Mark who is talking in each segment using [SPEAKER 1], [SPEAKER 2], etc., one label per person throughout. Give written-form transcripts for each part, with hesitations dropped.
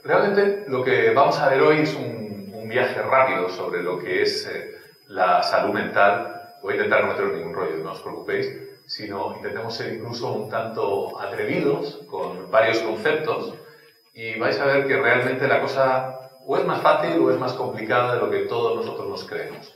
[SPEAKER 1] realmente lo que vamos a ver hoy es un viaje rápido sobre lo que es la salud mental. Voy a intentar no meteros ningún rollo, no os preocupéis, sino intentemos ser incluso un tanto atrevidos con varios conceptos y vais a ver que realmente la cosa o es más fácil o es más complicada de lo que todos nosotros nos creemos.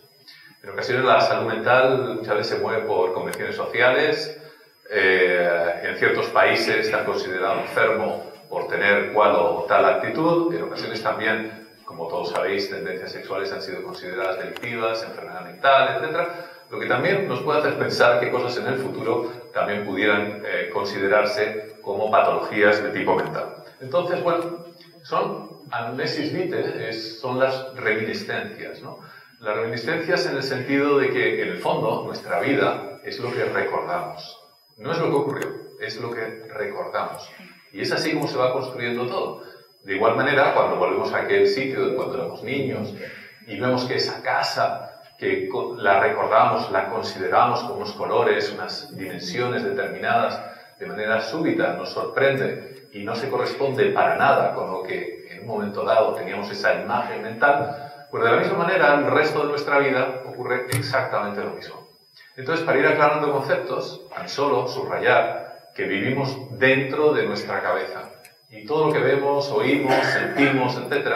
[SPEAKER 1] En ocasiones la salud mental muchas veces se mueve por convenciones sociales. En ciertos países está considerado enfermo por tener cual o tal actitud. En ocasiones también, como todos sabéis, tendencias sexuales han sido consideradas delictivas, enfermedad mental, etc. Lo que también nos puede hacer pensar que cosas en el futuro también pudieran considerarse como patologías de tipo mental. Entonces, bueno, son amnesis vitae, son las reminiscencias, ¿no? Las reminiscencias en el sentido de que, en el fondo, nuestra vida es lo que recordamos. No es lo que ocurrió, es lo que recordamos. Y es así como se va construyendo todo. De igual manera, cuando volvemos a aquel sitio de cuando éramos niños y vemos que esa casa, que la recordamos, la consideramos con unos colores, unas dimensiones determinadas, de manera súbita nos sorprende y no se corresponde para nada con lo que en un momento dado teníamos esa imagen mental, pues de la misma manera el resto de nuestra vida ocurre exactamente lo mismo. Entonces, para ir aclarando conceptos, tan solo subrayar que vivimos dentro de nuestra cabeza y todo lo que vemos, oímos, sentimos, etc.,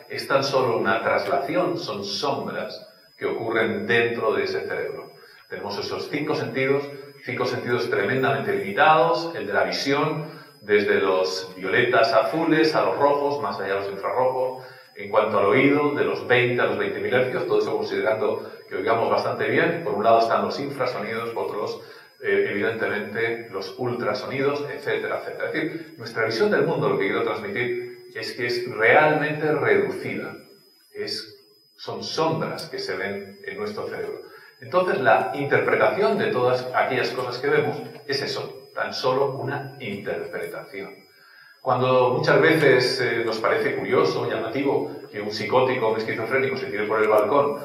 [SPEAKER 1] es tan solo una traslación, son sombras que ocurren dentro de ese cerebro. Tenemos esos cinco sentidos tremendamente limitados, el de la visión, desde los violetas a azules a los rojos, más allá de los infrarrojos. En cuanto al oído, de los 20 a los 20.000 hercios, todo eso considerando que oigamos bastante bien. Por un lado están los infrasonidos, por otros, evidentemente, los ultrasonidos, etcétera, etcétera. Es decir, nuestra visión del mundo, lo que quiero transmitir, es que es realmente reducida. Son sombras que se ven en nuestro cerebro. Entonces, la interpretación de todas aquellas cosas que vemos es eso, tan solo una interpretación. Cuando muchas veces nos parece curioso, llamativo, que un psicótico o un esquizofrénico se tire por el balcón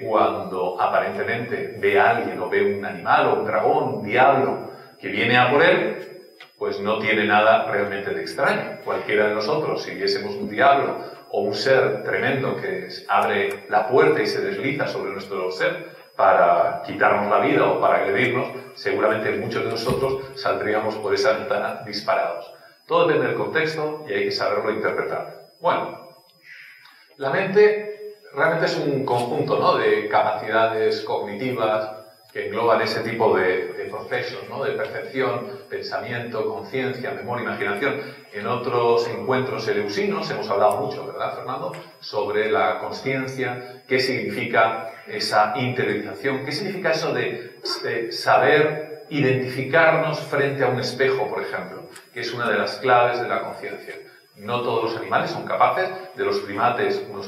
[SPEAKER 1] cuando aparentemente ve a alguien o ve un animal o un dragón, un diablo que viene a por él, pues no tiene nada realmente de extraño. Cualquiera de nosotros, si viésemos un diablo o un ser tremendo que abre la puerta y se desliza sobre nuestro ser para quitarnos la vida o para agredirnos, seguramente muchos de nosotros saldríamos por esa ventana disparados. Todo depende del contexto y hay que saberlo interpretar. Bueno, la mente realmente es un conjunto, ¿no?, de capacidades cognitivas que engloban ese tipo de procesos, ¿no?, de percepción, pensamiento, conciencia, memoria, imaginación. En otros encuentros eleusinos hemos hablado mucho, ¿verdad, Fernando?, sobre la consciencia, qué significa esa interiorización, qué significa eso de saber identificarnos frente a un espejo, por ejemplo, que es una de las claves de la conciencia. No todos los animales son capaces, de los primates unos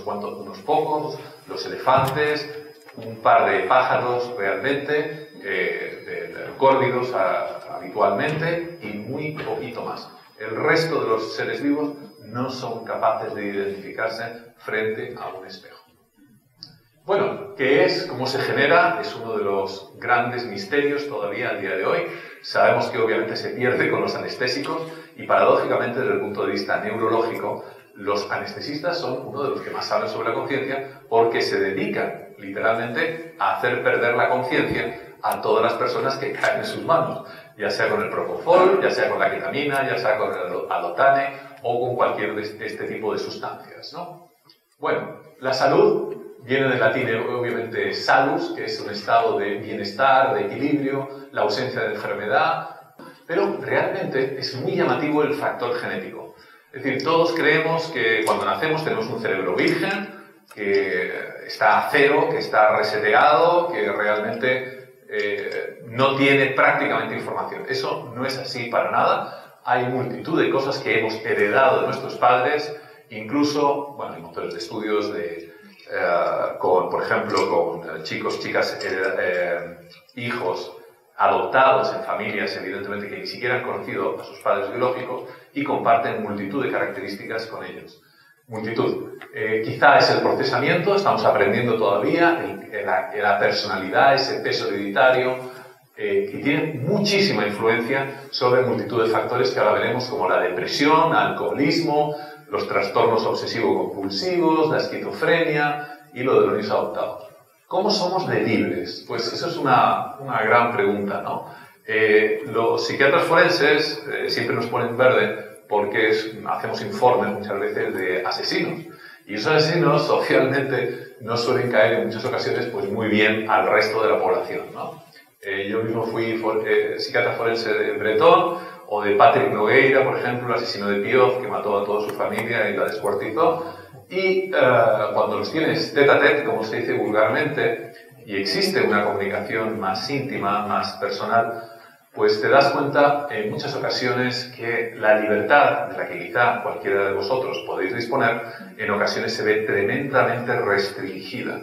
[SPEAKER 1] pocos, los elefantes, un par de pájaros realmente, de córvidos habitualmente y muy poquito más. El resto de los seres vivos no son capaces de identificarse frente a un espejo. Bueno, ¿qué es? ¿Cómo se genera? Es uno de los grandes misterios todavía al día de hoy. Sabemos que obviamente se pierde con los anestésicos y paradójicamente desde el punto de vista neurológico los anestesistas son uno de los que más saben sobre la conciencia porque se dedican literalmente a hacer perder la conciencia a todas las personas que caen en sus manos, ya sea con el propofol, ya sea con la ketamina, ya sea con el alotane o con cualquier de este tipo de sustancias, ¿no? Bueno, la salud viene del latín, obviamente, salus, que es un estado de bienestar, de equilibrio, la ausencia de enfermedad, pero realmente es muy llamativo el factor genético. Es decir, todos creemos que cuando nacemos tenemos un cerebro virgen, que está a cero, que está reseteado, que realmente no tiene prácticamente información. Eso no es así para nada. Hay multitud de cosas que hemos heredado de nuestros padres, incluso, bueno, hay montones de estudios por ejemplo, con chicos, chicas, hijos adoptados en familias, evidentemente, que ni siquiera han conocido a sus padres biológicos y comparten multitud de características con ellos. Multitud. Quizá es el procesamiento, estamos aprendiendo todavía, la personalidad, ese peso hereditario, que tiene muchísima influencia sobre multitud de factores que ahora veremos, como la depresión, alcoholismo, los trastornos obsesivo-compulsivos, la esquizofrenia y lo de los niños adoptados. ¿Cómo somos de libres? Pues eso es una gran pregunta, ¿no? Los psiquiatras forenses siempre nos ponen verde porque hacemos informes muchas veces de asesinos. Y esos asesinos socialmente no suelen caer en muchas ocasiones pues muy bien al resto de la población, ¿no? Yo mismo fui psiquiatra forense de Bretón o de Patrick Nogueira, por ejemplo, el asesino de Pioz que mató a toda su familia y la descuartizó. Y cuando los tienes tête à tête, como se dice vulgarmente, y existe una comunicación más íntima, más personal, pues te das cuenta en muchas ocasiones que la libertad de la que quizá cualquiera de vosotros podéis disponer, en ocasiones se ve tremendamente restringida,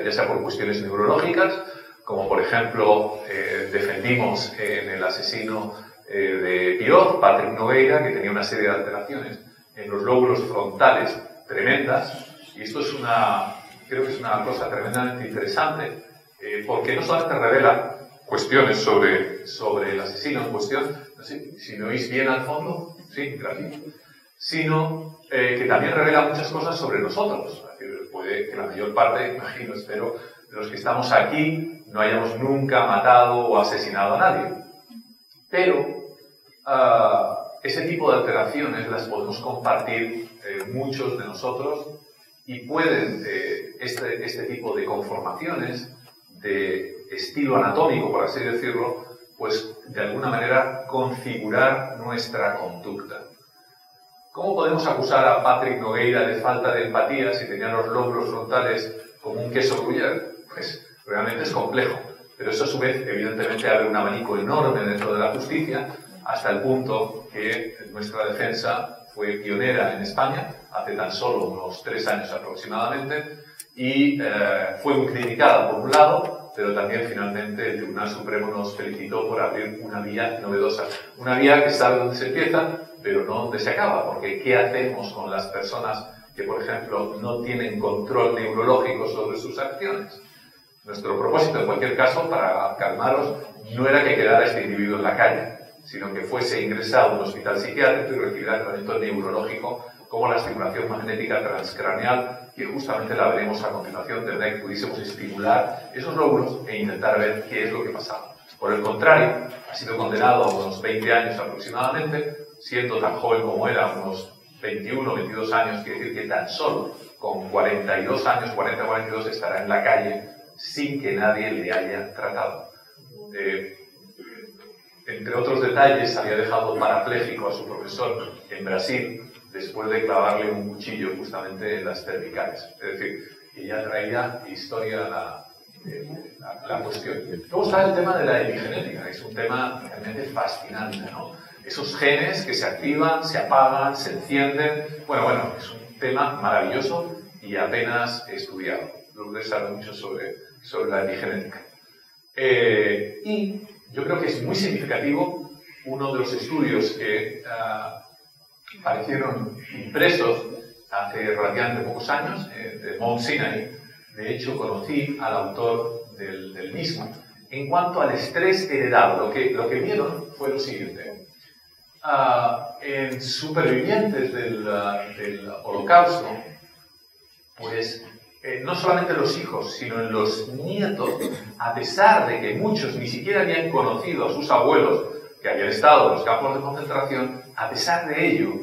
[SPEAKER 1] ya sea por cuestiones neurológicas, como por ejemplo defendimos en el asesino de Pioz, Patrick Nogueira, que tenía una serie de alteraciones en los lóbulos frontales tremendas, y esto creo que es una cosa tremendamente interesante, porque no solamente revela cuestiones sobre el asesino en cuestión, no sé, si me oís bien al fondo, sí, gracias, sino que también revela muchas cosas sobre nosotros. Es decir, puede que la mayor parte, imagino, espero, de los que estamos aquí no hayamos nunca matado o asesinado a nadie. Pero ese tipo de alteraciones las podemos compartir muchos de nosotros y pueden este tipo de conformaciones de estilo anatómico, por así decirlo, pues de alguna manera configurar nuestra conducta. ¿Cómo podemos acusar a Patrick Nogueira de falta de empatía si tenía los lóbulos frontales como un queso gruyère? Pues realmente es complejo, pero eso a su vez evidentemente abre un abanico enorme dentro de la justicia, hasta el punto que nuestra defensa fue pionera en España, hace tan solo unos 3 años aproximadamente, y fue muy criticada por un lado, pero también finalmente el Tribunal Supremo nos felicitó por abrir una vía novedosa. Una vía que sabe dónde se empieza, pero no dónde se acaba, porque ¿qué hacemos con las personas que, por ejemplo, no tienen control neurológico sobre sus acciones? Nuestro propósito, en cualquier caso, para calmaros, no era que quedara este individuo en la calle, sino que fuese ingresado a un hospital psiquiátrico y recibiera tratamiento neurológico como la estimulación magnética transcraneal, que justamente la veremos a continuación, de manera que pudiésemos estimular esos lóbulos e intentar ver qué es lo que pasaba. Por el contrario, ha sido condenado a unos 20 años aproximadamente, siendo tan joven como era, unos 21 o 22 años, quiere decir que tan solo con 42 años, 40-42, estará en la calle sin que nadie le haya tratado. Entre otros detalles, había dejado parapléjico a su profesor en Brasil después de clavarle un cuchillo justamente en las cervicales. Es decir, que ya traía historia la cuestión. Luego está el tema de la epigenética, que es un tema realmente fascinante, ¿no? Esos genes que se activan, se apagan, se encienden. Bueno, es un tema maravilloso y apenas estudiado. Lourdes sabe mucho sobre la epigenética. Y yo creo que es muy significativo uno de los estudios que aparecieron impresos hace relativamente pocos años, de Mount Sinai. De hecho, conocí al autor del mismo. En cuanto al estrés heredado, lo que vieron fue lo siguiente. En supervivientes del Holocausto, pues no solamente los hijos, sino en los nietos, a pesar de que muchos ni siquiera habían conocido a sus abuelos que habían estado en los campos de concentración, a pesar de ello,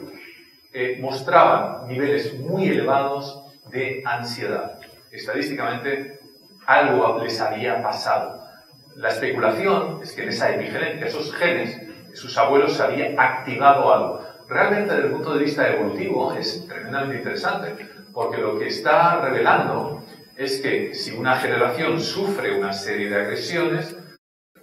[SPEAKER 1] mostraban niveles muy elevados de ansiedad. Estadísticamente, algo les había pasado. La especulación es que en esa epigenética, esos genes, sus abuelos se habían activado algo. Realmente, desde el punto de vista evolutivo, es tremendamente interesante, porque lo que está revelando es que si una generación sufre una serie de agresiones,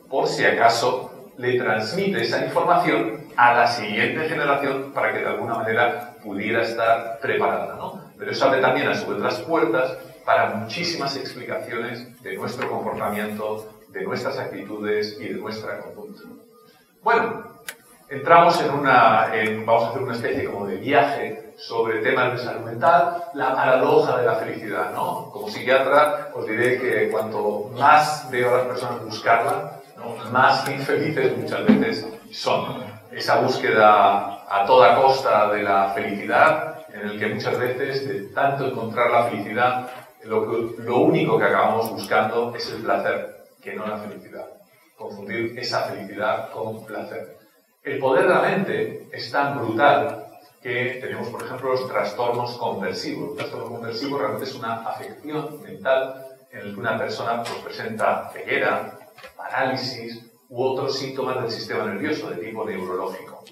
[SPEAKER 1] por si acaso le transmite esa información a la siguiente generación para que de alguna manera pudiera estar preparada, ¿no? Pero eso abre también a su vez las puertas para muchísimas explicaciones de nuestro comportamiento, de nuestras actitudes y de nuestra conducta. Bueno, entramos vamos a hacer una especie como de viaje sobre temas de salud mental, la paradoja de la felicidad, ¿no? Como psiquiatra os diré que cuanto más veo a las personas buscarla, ¿no?, más infelices muchas veces son. esa búsqueda a toda costa de la felicidad, en el que muchas veces, de tanto encontrar la felicidad, lo único que acabamos buscando es el placer, que no la felicidad. Confundir esa felicidad con placer. El poder de la mente es tan brutal que tenemos, por ejemplo, los trastornos conversivos. El trastorno conversivo realmente es una afección mental en el que una persona pues, presenta ceguera, parálisis u otros síntomas del sistema nervioso de tipo neurológico.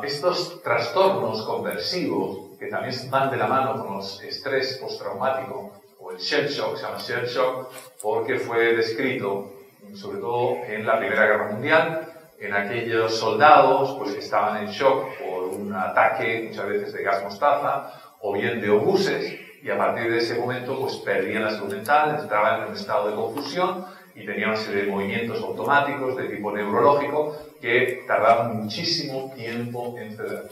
[SPEAKER 1] Estos trastornos conversivos, que también van de la mano con los estrés postraumático o el shell shock, se llama shell shock porque fue descrito sobre todo en la Primera Guerra Mundial, en aquellos soldados pues, que estaban en shock por un ataque muchas veces de gas mostaza o bien de obuses, y a partir de ese momento pues, perdían la salud mental, entraban en un estado de confusión y tenían una serie de movimientos automáticos de tipo neurológico que tardaban muchísimo tiempo en ceder.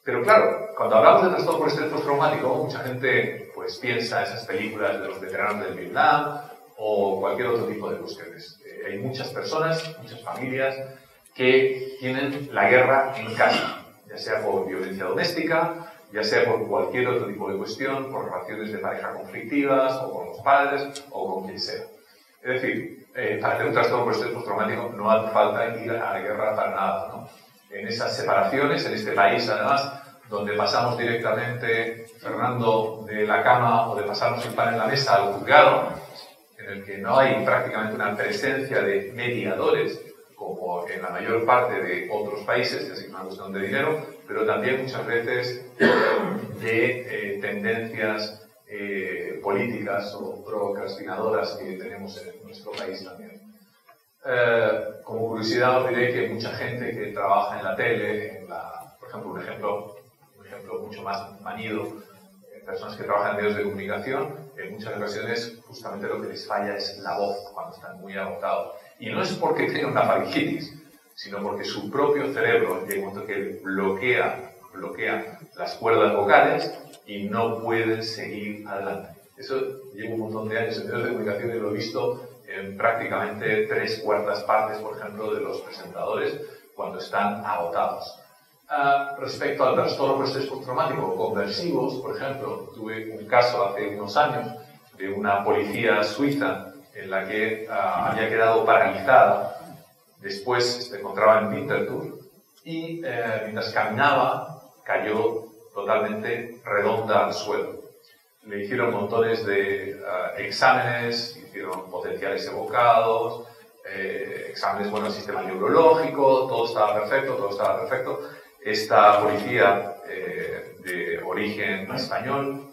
[SPEAKER 1] Pero claro, cuando hablamos de trastorno por estrés postraumático, mucha gente pues, piensa en esas películas de los veteranos del Vietnam o cualquier otro tipo de cuestiones. Hay muchas personas, muchas familias que tienen la guerra en casa, ya sea por violencia doméstica, ya sea por cualquier otro tipo de cuestión, por relaciones de pareja conflictivas, o con los padres, o con quien sea. Es decir, para tener un trastorno por estrés postraumático no hace falta ir a la guerra para nada, ¿no? En esas separaciones, en este país además, donde pasamos directamente, Fernando, de la cama o de pasarnos el pan en la mesa al juzgado, en el que no hay prácticamente una presencia de mediadores, como en la mayor parte de otros países, que es una cuestión de dinero, pero también muchas veces de tendencias políticas o procrastinadoras que tenemos en nuestro país también. Como curiosidad os diré que mucha gente que trabaja en la tele, por ejemplo, un ejemplo mucho más manido, personas que trabajan en medios de comunicación, en muchas ocasiones justamente lo que les falla es la voz cuando están muy agotados. Y no es porque tengan una faringitis, sino porque su propio cerebro llega un momento que bloquea las cuerdas vocales y no pueden seguir adelante. Eso lleva un montón de años en medios de comunicación y lo he visto en prácticamente 3/4 partes, por ejemplo, de los presentadores cuando están agotados. Respecto al trastorno por estrés postraumático conversivos, por ejemplo, tuve un caso hace unos años de una policía suiza en la que había quedado paralizada, después se encontraba en Winterthur y mientras caminaba cayó totalmente redonda al suelo. Le hicieron montones de exámenes, hicieron potenciales evocados, exámenes del sistema neurológico, todo estaba perfecto. Esta policía de origen español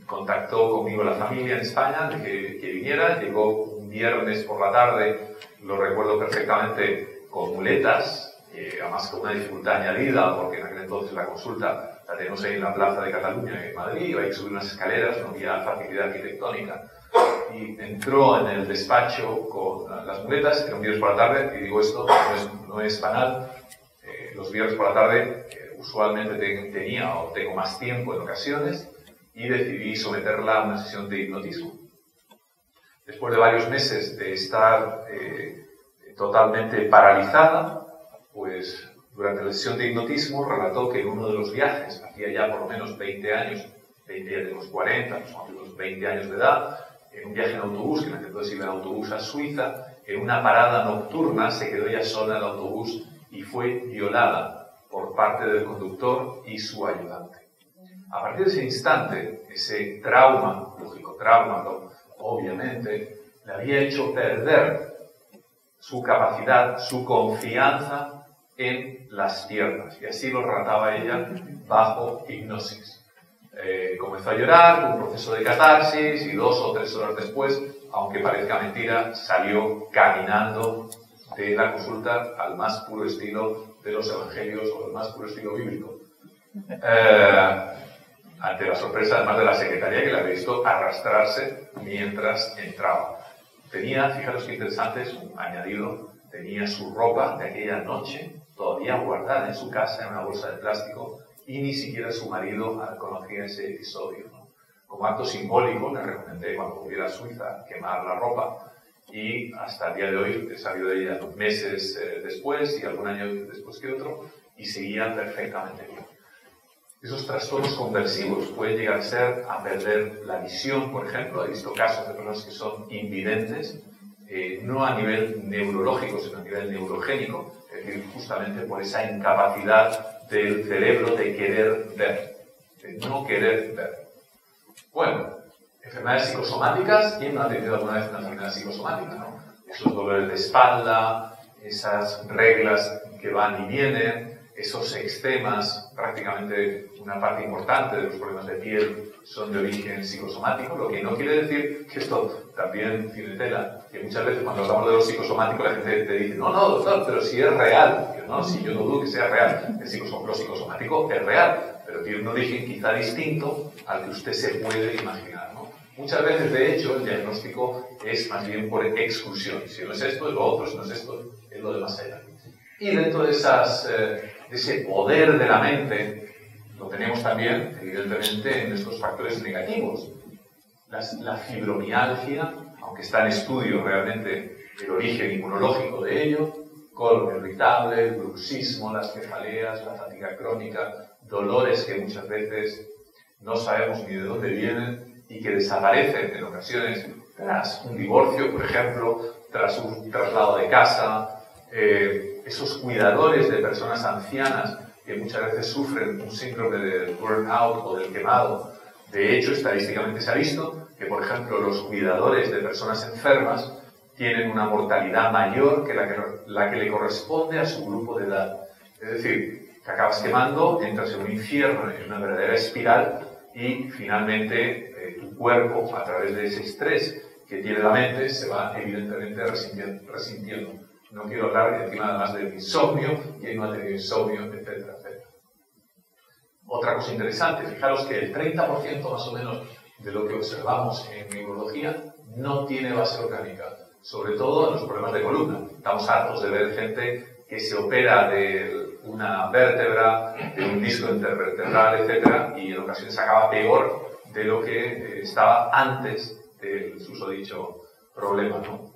[SPEAKER 1] contactó conmigo la familia en España de que viniera, llegó un viernes por la tarde, lo recuerdo perfectamente, con muletas, además con una dificultad añadida, porque en aquel entonces la consulta la tenemos ahí en la Plaza de Cataluña en Madrid, iba a subir unas escaleras, no había facilidad arquitectónica, y entró en el despacho con las muletas, era un viernes por la tarde, y digo esto, no es banal, los viernes por la tarde usualmente tenía o tengo más tiempo en ocasiones, y decidí someterla a una sesión de hipnotismo. Después de varios meses de estar totalmente paralizada, pues durante la sesión de hipnotismo relató que en uno de los viajes, hacía ya por lo menos 20 años, 20 ya tenemos 40, unos 20 años de edad, en un viaje en autobús, que en aquel entonces iba en autobús a Suiza, en una parada nocturna se quedó ella sola en el autobús y fue violada por parte del conductor y su ayudante. A partir de ese instante, ese trauma, lógico trauma, obviamente, le había hecho perder su capacidad, su confianza en las piernas. Y así lo relataba ella bajo hipnosis. Comenzó a llorar, tuvo un proceso de catarsis y 2 o 3 horas después, aunque parezca mentira, salió caminando de la consulta al más puro estilo de los evangelios o al más puro estilo bíblico. Ante la sorpresa además de la secretaria que la había visto arrastrarse mientras entraba. Tenía, fijaros qué interesante, es un añadido, tenía su ropa de aquella noche todavía guardada en su casa en una bolsa de plástico y ni siquiera su marido conocía ese episodio, ¿no? Como acto simbólico le recomendé cuando volviera a Suiza quemar la ropa y hasta el día de hoy he salido de ella meses después y algún año después que otro y seguía perfectamente bien. Esos trastornos conversivos pueden llegar a perder la visión, por ejemplo. He visto casos de personas que son invidentes, no a nivel neurológico, sino a nivel neurogénico, es decir, justamente por esa incapacidad del cerebro de querer ver, de no querer ver. Bueno, enfermedades psicosomáticas, ¿quién no ha tenido alguna vez una enfermedad psicosomática, no? Esos dolores de espalda, esas reglas que van y vienen, esos eczemas, prácticamente una parte importante de los problemas de piel son de origen psicosomático, lo que no quiere decir que esto también tiene tela, que muchas veces cuando hablamos de lo psicosomático la gente te dice, no, doctor, pero si es real. Yo, no, si yo no dudo que sea real, lo psicosomático es real, pero tiene un origen quizá distinto al que usted se puede imaginar, ¿no? Muchas veces, de hecho, el diagnóstico es más bien por exclusión. Si no es esto, es lo otro, si no es esto, es lo demás allá. Y dentro de ese poder de la mente, lo tenemos también, evidentemente, en estos factores negativos. La fibromialgia, aunque está en estudio realmente el origen inmunológico de ello, colon irritable, el bruxismo, las cefaleas, la fatiga crónica, dolores que muchas veces no sabemos ni de dónde vienen y que desaparecen en ocasiones tras un divorcio, por ejemplo, tras un traslado de casa, esos cuidadores de personas ancianas que muchas veces sufren un síndrome del burnout o del quemado. De hecho, estadísticamente se ha visto que, por ejemplo, los cuidadores de personas enfermas tienen una mortalidad mayor que la que le corresponde a su grupo de edad. Es decir, te acabas quemando, entras en un infierno, en una verdadera espiral y finalmente tu cuerpo, a través de ese estrés que tiene la mente, se va evidentemente resintiendo. No quiero hablar encima además del insomnio, quién no ha tenido insomnio, etcétera, etcétera. Otra cosa interesante, fijaros que el 30% más o menos de lo que observamos en neurología no tiene base orgánica, sobre todo en los problemas de columna. Estamos hartos de ver gente que se opera de una vértebra, de un disco intervertebral, etcétera, y en ocasiones acaba peor de lo que estaba antes del susodicho problema, ¿no?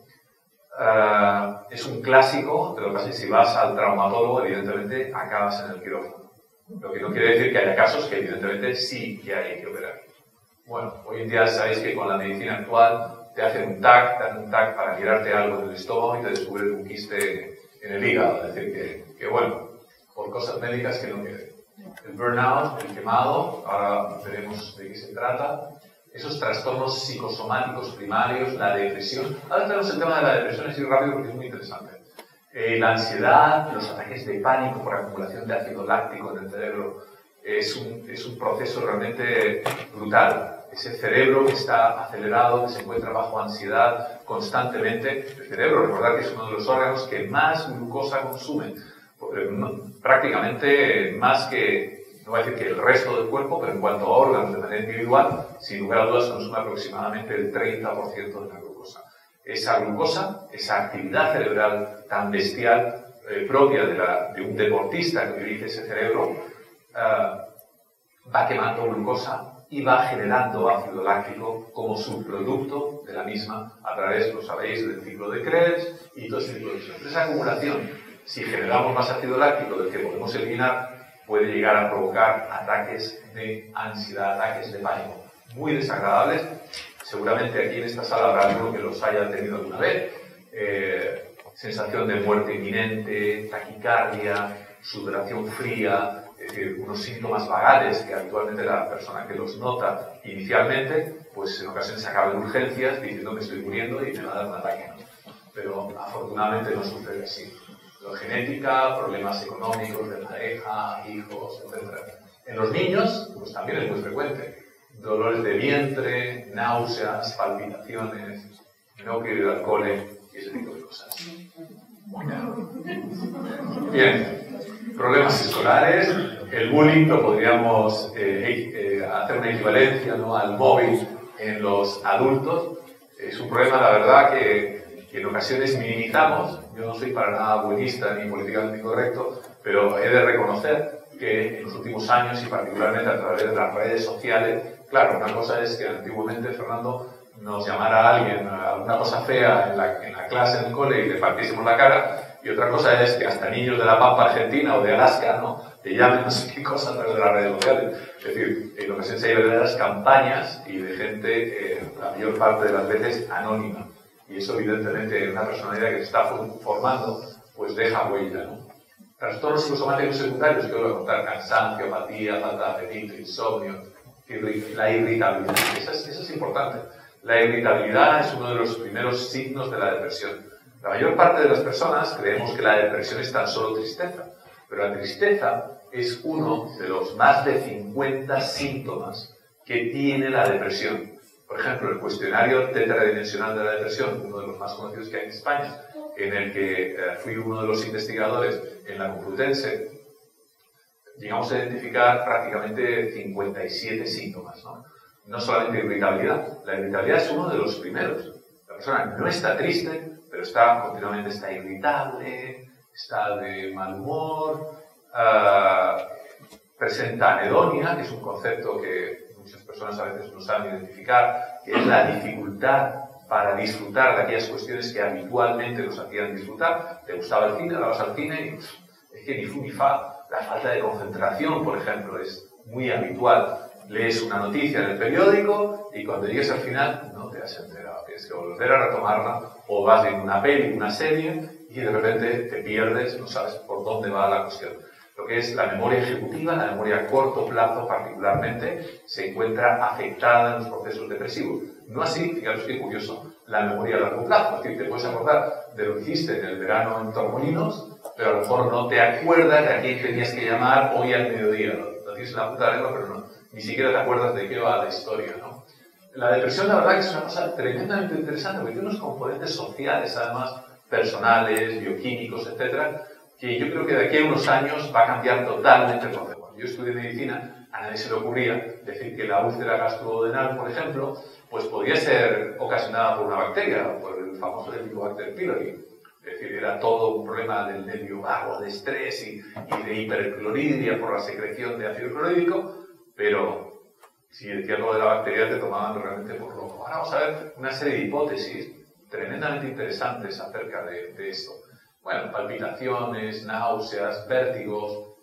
[SPEAKER 1] Es un clásico, te lo pasa, si vas al traumatólogo, evidentemente acabas en el quirófano. Lo que no quiere decir que haya casos que evidentemente sí que hay que operar. Bueno, hoy en día sabéis que con la medicina actual te hacen un TAC para mirarte algo en el estómago y te descubren un quiste en el hígado. Es decir, que bueno, por cosas médicas que no quieren. El burnout, el quemado, ahora veremos de qué se trata. Esos trastornos psicosomáticos primarios, la depresión. Ahora tenemos el tema de la depresión así rápido porque es muy interesante. La ansiedad, los ataques de pánico por acumulación de ácido láctico en el cerebro, es un proceso realmente brutal. Ese cerebro que está acelerado, que se encuentra bajo ansiedad constantemente. El cerebro, recordad que es uno de los órganos que más glucosa consume. Prácticamente más que, no voy a decir que el resto del cuerpo, pero en cuanto a órganos de manera individual, sin lugar a dudas consume aproximadamente el 30% de la glucosa. Esa glucosa, esa actividad cerebral tan bestial, propia de un deportista que dirige ese cerebro, va quemando glucosa y va generando ácido láctico como subproducto de la misma a través, lo sabéis, del ciclo de Krebs y todo ese tipo de cosas. Esa acumulación, si generamos más ácido láctico del que podemos eliminar, puede llegar a provocar ataques de ansiedad, ataques de pánico muy desagradables. Seguramente aquí en esta sala habrá alguno que los haya tenido alguna vez. Sensación de muerte inminente, taquicardia, sudoración fría, es decir, unos síntomas vagales que habitualmente la persona que los nota inicialmente, pues en ocasiones acaba en urgencias diciendo que estoy muriendo y me va a dar un ataque, ¿no? Pero afortunadamente no sucede así. La genética, problemas económicos de pareja, hijos, etc. En los niños, pues también es muy frecuente. Dolores de vientre, náuseas, palpitaciones, no quiero ir al cole y ese tipo de cosas. Bien, problemas escolares. El bullying lo podríamos hacer una equivalencia, ¿no?, al móvil en los adultos. Es un problema, la verdad, que en ocasiones minimizamos. Yo no soy para nada buenista ni políticamente incorrecto, pero he de reconocer que en los últimos años, y particularmente a través de las redes sociales, claro, una cosa es que antiguamente, Fernando, nos llamara alguien alguna cosa fea en la clase, en el cole, y le partiésemos la cara, y otra cosa es que hasta niños de la Pampa Argentina o de Alaska, ¿no?, te llamen no sé qué cosa a través de las redes sociales. Es decir, lo que se enseña hay verdaderas campañas y de gente, la mayor parte de las veces, anónima. Y eso, evidentemente, en una personalidad que se está formando, pues deja huella, ¿no? Trastornos psicosomáticos secundarios, que voy a contar: cansancio, apatía, falta de apetito, insomnio, la irritabilidad. Eso es importante. La irritabilidad es uno de los primeros signos de la depresión. La mayor parte de las personas creemos que la depresión es tan solo tristeza, pero la tristeza es uno de los más de 50 síntomas que tiene la depresión. Por ejemplo, el cuestionario tetradimensional de la depresión, uno de los más conocidos que hay en España, en el que fui uno de los investigadores en la Complutense, llegamos a identificar prácticamente 57 síntomas, ¿no? No solamente irritabilidad. La irritabilidad es uno de los primeros. La persona no está triste, pero continuamente está irritable, está de mal humor, presenta anedonia, que es un concepto que muchas personas a veces no saben identificar, que es la dificultad para disfrutar de aquellas cuestiones que habitualmente nos hacían disfrutar. Te gustaba el cine, vas al cine y es que ni fu ni fa. La falta de concentración, por ejemplo, es muy habitual. Lees una noticia en el periódico y cuando llegues al final no te has enterado. Tienes que volver a retomarla, o vas viendo una peli, una serie, y de repente te pierdes, no sabes por dónde va la cuestión. Lo que es la memoria ejecutiva, la memoria a corto plazo particularmente, se encuentra afectada en los procesos depresivos. No así, fijaros qué curioso, la memoria a largo plazo. Es decir, te puedes acordar de lo que hiciste en el verano en Torremolinos, pero a lo mejor no te acuerdas de a quién tenías que llamar hoy al mediodía. Lo tienes en la puta lengua, pero no, ni siquiera te acuerdas de qué va la historia, ¿no? La depresión, la verdad, que es una cosa tremendamente interesante, porque tiene unos componentes sociales, además, personales, bioquímicos, etcétera, que yo creo que de aquí a unos años va a cambiar totalmente el concepto. Cuando yo estudié medicina, a nadie se le ocurría decir que la úlcera gastroduodenal, por ejemplo, pues podía ser ocasionada por una bacteria, por el famoso Helicobacter pylori. Es decir, era todo un problema del nervio vago, de estrés y de hiperclorhidria por la secreción de ácido clorhídrico, pero si decían lo de la bacteria te tomaban realmente por loco. Ahora vamos a ver una serie de hipótesis tremendamente interesantes acerca de esto. Bueno, palpitaciones, náuseas, vértigos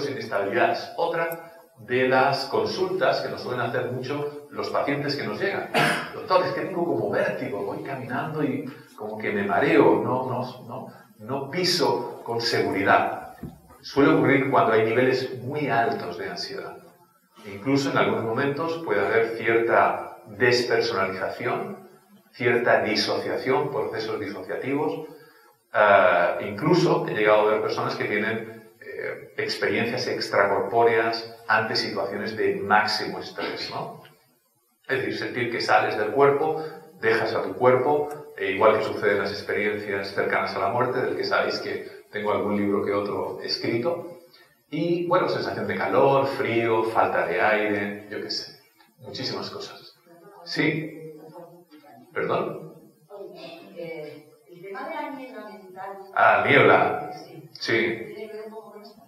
[SPEAKER 1] e inestabilidad. Es otra de las consultas que nos suelen hacer mucho los pacientes que nos llegan. Doctor, es que tengo como vértigo, voy caminando y como que me mareo, no piso con seguridad. Suele ocurrir cuando hay niveles muy altos de ansiedad. Incluso en algunos momentos puede haber cierta despersonalización, cierta disociación, procesos disociativos. Incluso he llegado a ver personas que tienen experiencias extracorpóreas ante situaciones de máximo estrés, ¿no? Es decir, sentir que sales del cuerpo, dejas a tu cuerpo, igual que sucede en las experiencias cercanas a la muerte, del que sabéis que tengo algún libro que otro escrito. Y, bueno, sensación de calor, frío, falta de aire, yo qué sé, muchísimas cosas. ¿Sí? ¿Perdón?
[SPEAKER 2] El tema de la niebla mental.
[SPEAKER 1] Ah, niebla. Sí.
[SPEAKER 2] ¿Tiene que ver un poco con esto?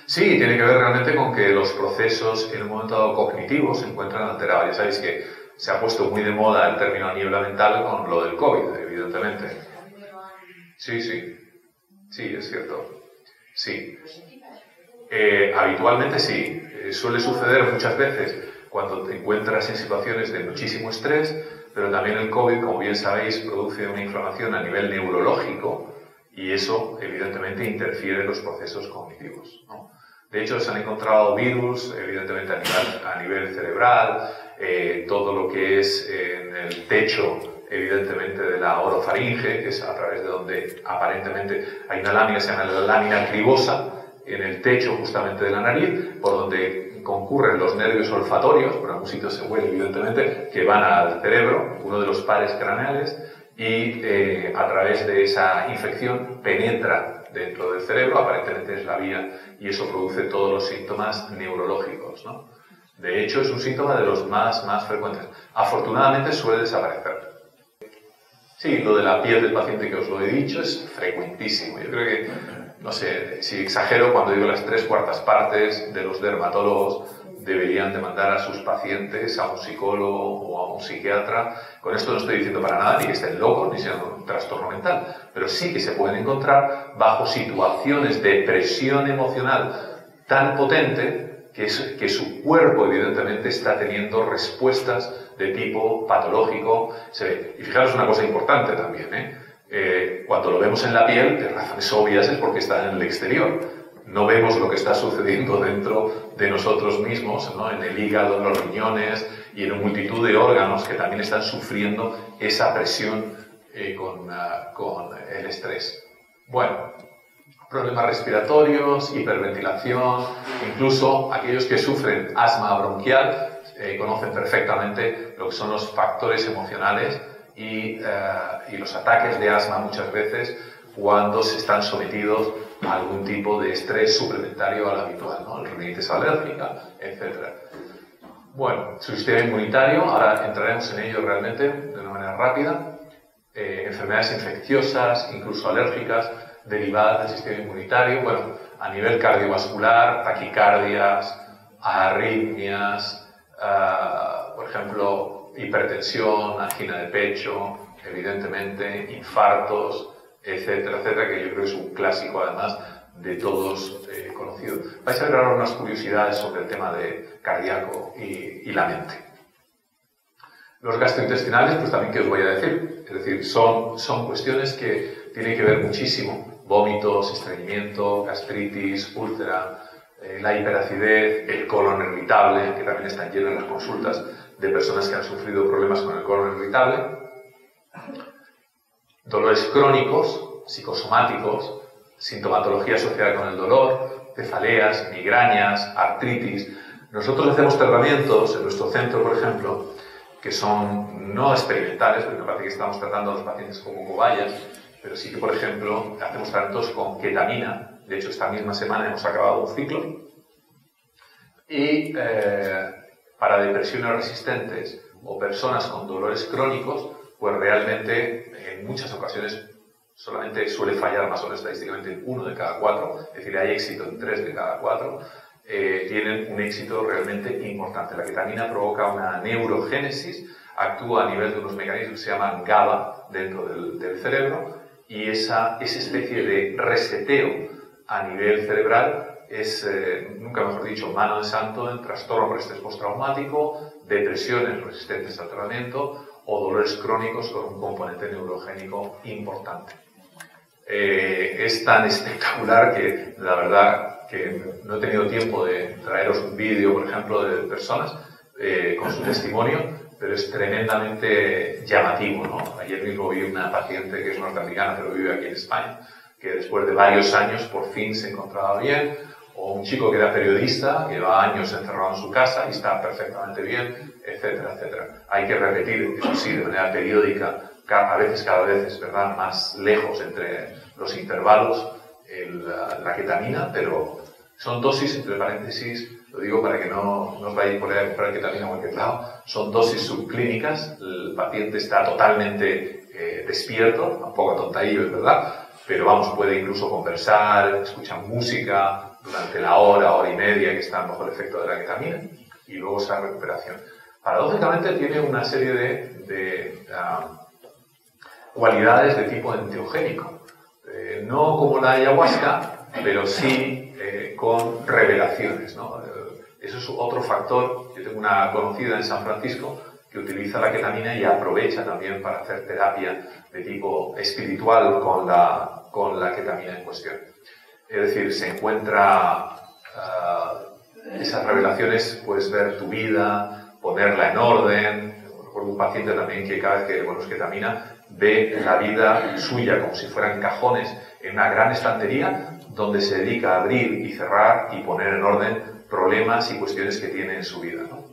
[SPEAKER 1] Sí, tiene que ver realmente con que los procesos en un momento dado cognitivos se encuentran alterados. Ya sabéis que se ha puesto muy de moda el término niebla mental con lo del COVID, evidentemente. Sí, es cierto. Sí. Habitualmente sí. Suele suceder muchas veces cuando te encuentras en situaciones de muchísimo estrés, pero también el COVID, como bien sabéis, produce una inflamación a nivel neurológico y eso, evidentemente, interfiere en los procesos cognitivos, ¿no? De hecho, se han encontrado virus, evidentemente, a nivel cerebral, todo lo que es en el techo, evidentemente, de la orofaringe, que es a través de donde aparentemente hay una lámina, se llama la lámina cribosa, en el techo justamente de la nariz, por donde concurren los nervios olfatorios, por algún sitio se huele evidentemente, que van al cerebro, uno de los pares craneales, y a través de esa infección penetra dentro del cerebro, aparentemente es la vía, y eso produce todos los síntomas neurológicos, ¿no? De hecho, es un síntoma de los más frecuentes. Afortunadamente suele desaparecer. Sí, lo de la piel del paciente que os lo he dicho es frecuentísimo. Yo creo que, no sé, si exagero cuando digo las 3/4 partes de los dermatólogos deberían de mandar a sus pacientes a un psicólogo o a un psiquiatra. Con esto no estoy diciendo para nada ni que estén locos ni sean un trastorno mental, pero sí que se pueden encontrar bajo situaciones de presión emocional tan potente que su cuerpo evidentemente está teniendo respuestas de tipo patológico. Se ve. Y fijaros una cosa importante también, cuando lo vemos en la piel, de razones obvias es porque está en el exterior. No vemos lo que está sucediendo dentro de nosotros mismos, ¿no? En el hígado, en los riñones y en multitud de órganos que también están sufriendo esa presión con el estrés. Bueno, problemas respiratorios, hiperventilación, incluso aquellos que sufren asma bronquial conocen perfectamente lo que son los factores emocionales y los ataques de asma muchas veces cuando se están sometidos a algún tipo de estrés suplementario al habitual, ¿no? Rinitis alérgica, etc. Bueno, su sistema inmunitario, ahora entraremos en ello realmente de una manera rápida. Enfermedades infecciosas, incluso alérgicas, derivadas del sistema inmunitario. Bueno, a nivel cardiovascular, taquicardias, arritmias, por ejemplo, hipertensión, angina de pecho, evidentemente, infartos, etcétera, etcétera, que yo creo que es un clásico además de todos conocido. Vais a ver ahora unas curiosidades sobre el tema de cardíaco y la mente. Los gastrointestinales, pues también, ¿qué os voy a decir? Es decir, son cuestiones que tienen que ver muchísimo. Vómitos, estreñimiento, gastritis, úlcera, la hiperacidez, el colon irritable, que también están llenas las consultas de personas que han sufrido problemas con el colon irritable. Dolores crónicos, psicosomáticos, sintomatología asociada con el dolor, cefaleas, migrañas, artritis. Nosotros hacemos tratamientos en nuestro centro, por ejemplo, que son no experimentales, porque me parece que estamos tratando a los pacientes como cobayas, pero sí que, por ejemplo, hacemos tratamientos con ketamina. De hecho, esta misma semana hemos acabado un ciclo. Y para depresiones resistentes o personas con dolores crónicos, pues realmente en muchas ocasiones solamente suele fallar más o menos estadísticamente en 1 de cada 4, es decir, hay éxito en 3 de cada 4, tienen un éxito realmente importante. La ketamina provoca una neurogénesis, actúa a nivel de unos mecanismos que se llaman GABA dentro del cerebro, y esa especie de reseteo a nivel cerebral es, nunca mejor dicho, mano de santo en trastorno por estrés postraumático, depresiones resistentes al tratamiento o dolores crónicos con un componente neurogénico importante. Es tan espectacular que la verdad que no he tenido tiempo de traeros un vídeo, por ejemplo, de personas con su testimonio, pero es tremendamente llamativo, ¿no? Ayer mismo vi una paciente que es norteamericana pero vive aquí en España, que después de varios años por fin se encontraba bien, o un chico que era periodista, que lleva años encerrado en su casa y está perfectamente bien, etcétera, etcétera. Hay que repetir, eso sí, de manera periódica, a veces cada vez es verdad más lejos entre los intervalos la ketamina, pero son dosis, entre paréntesis, lo digo para que no os vayáis por ahí a comprar ketamina en cualquier lado, son dosis subclínicas, el paciente está totalmente despierto, un poco tontaillo, es verdad, pero vamos, puede incluso conversar, escuchar música durante la hora y media que está bajo el efecto de la ketamina y luego esa recuperación. Paradójicamente tiene una serie de cualidades de tipo enteogénico, no como la ayahuasca, pero sí con revelaciones, ¿no? Eso es otro factor. Yo tengo una conocida en San Francisco que utiliza la ketamina y aprovecha también para hacer terapia de tipo espiritual con la ketamina en cuestión. Es decir, se encuentra esas revelaciones, puedes ver tu vida, ponerla en orden. Recuerdo un paciente también que cada vez que le ponemos ketamina ve la vida suya como si fueran cajones en una gran estantería donde se dedica a abrir y cerrar y poner en orden problemas y cuestiones que tiene en su vida, ¿no?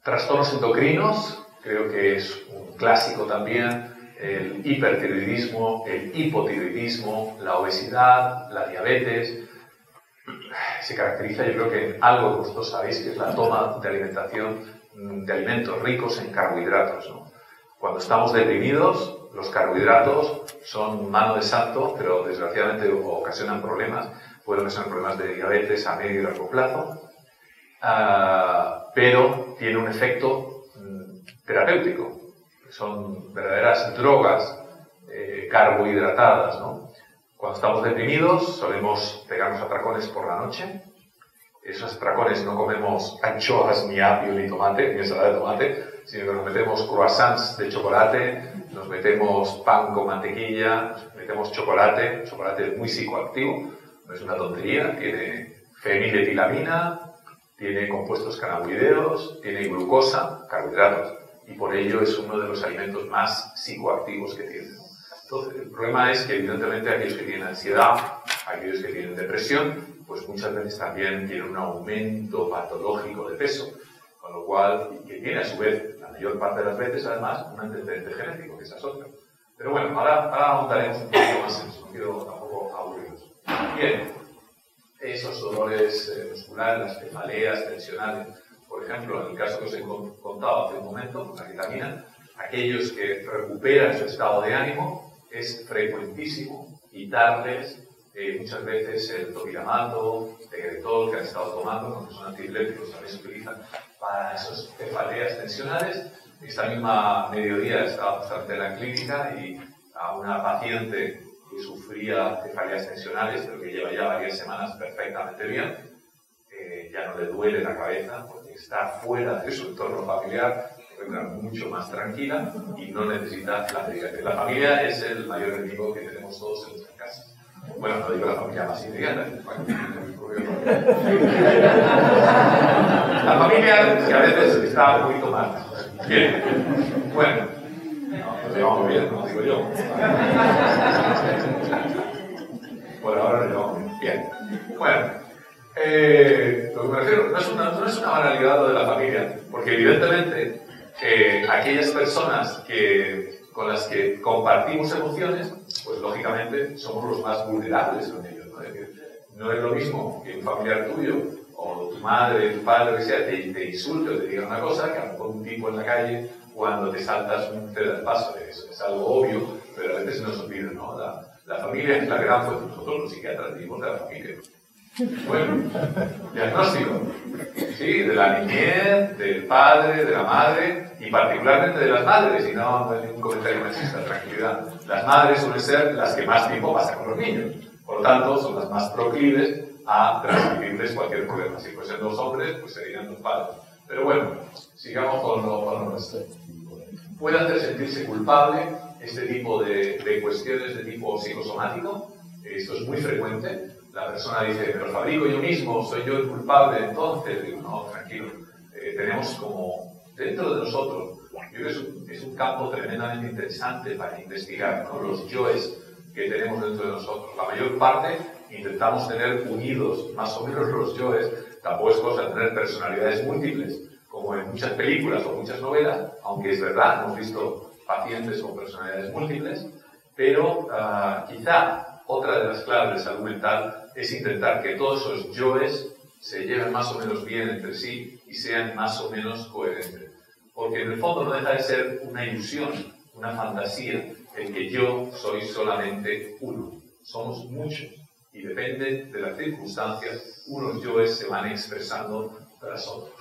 [SPEAKER 1] Trastornos endocrinos, creo que es un clásico también, el hipertiroidismo, el hipotiroidismo, la obesidad, la diabetes. Se caracteriza, yo creo que en algo que vosotros sabéis, que es la toma de alimentación de alimentos ricos en carbohidratos, ¿no? Cuando estamos deprimidos, Los carbohidratos son mano de santo, pero desgraciadamente ocasionan problemas. Pueden ocasionar problemas de diabetes a medio y largo plazo, pero tiene un efecto terapéutico. Son verdaderas drogas carbohidratadas, ¿no? Cuando estamos deprimidos solemos pegarnos atracones por la noche. Esos atracones no comemos anchoas, ni apio, ni tomate, ni ensalada de tomate, sino que nos metemos croissants de chocolate, nos metemos pan con mantequilla, nos metemos chocolate muy psicoactivo, no es una tontería, tiene feniletilamina, tiene compuestos cannabinoideos, tiene glucosa, carbohidratos, y por ello es uno de los alimentos más psicoactivos que tiene. Entonces, el problema es que evidentemente aquellos que tienen ansiedad, aquellos que tienen depresión, pues muchas veces también tienen un aumento patológico de peso, con lo cual, que tiene a su vez, la mayor parte de las veces, además, un antecedente genético, que esa es otra. Pero bueno, ahora ahondaremos un poquito más en eso, no quiero tampoco aburrirlos. Bien, esos dolores musculares, las cefaleas tensionales, por ejemplo, en el caso que os he contado hace un momento, la ketamina, aquellos que recuperan su estado de ánimo, es frecuentísimo quitarles muchas veces el topiramato, el tegretol que han estado tomando, porque son antiepilépticos, también se utilizan para esas cefaleas tensionales. Esta misma mediodía estaba justamente en la clínica y a una paciente que sufría cefaleas tensionales, pero que lleva ya varias semanas perfectamente bien, ya no le duele la cabeza porque está fuera de su entorno familiar, entra mucho más tranquila y no necesita la medicación. La familia es el mayor enemigo que tenemos todos en nuestra casa. Bueno, no digo la familia más inmediata, la familia que a veces está un poquito mal. Bien, bueno, nos llevamos bien, no digo yo. Por ahora nos llevamos bien. Bien, bueno, lo que me refiero no es una banalidad lo de la familia, porque evidentemente aquellas personas con las que compartimos emociones, pues lógicamente somos los más vulnerables con ellos, ¿no? Es decir, no es lo mismo que un familiar tuyo o tu madre, tu padre, lo que sea, te insulte o te diga una cosa que a lo mejor un tipo en la calle cuando te saltas un ceda al paso. Eso es algo obvio, pero a veces nos olvida, ¿no? La familia es la gran fuente. Nosotros los psiquiatras vivimos de la familia. Bueno, diagnóstico, sí, de la niñez, del padre, de la madre y particularmente de las madres, y no hay ningún comentario machista, tranquilidad. Las madres suelen ser las que más tiempo pasan con los niños, por lo tanto son las más proclives a transmitirles cualquier problema. Si fuesen dos hombres, pues serían los padres. Pero bueno, sigamos con lo nuestro. Puede hacer sentirse culpable este tipo de cuestiones de tipo psicosomático. Esto es muy frecuente. La persona dice, me lo fabrico yo mismo, soy yo el culpable. Entonces digo, no, tranquilo. Tenemos como dentro de nosotros, yo creo que es un campo tremendamente interesante para investigar, ¿no? Los yoes que tenemos dentro de nosotros. La mayor parte intentamos tener unidos más o menos los yoes. Tampoco es cosa de tener personalidades múltiples, como en muchas películas o muchas novelas, aunque es verdad, hemos visto pacientes con personalidades múltiples, pero quizá otra de las claves de salud mental es intentar que todos esos yoes se lleven más o menos bien entre sí y sean más o menos coherentes. Porque en el fondo no deja de ser una ilusión, una fantasía, el que yo soy solamente uno. Somos muchos y depende de las circunstancias, unos yoes se van expresando tras otros.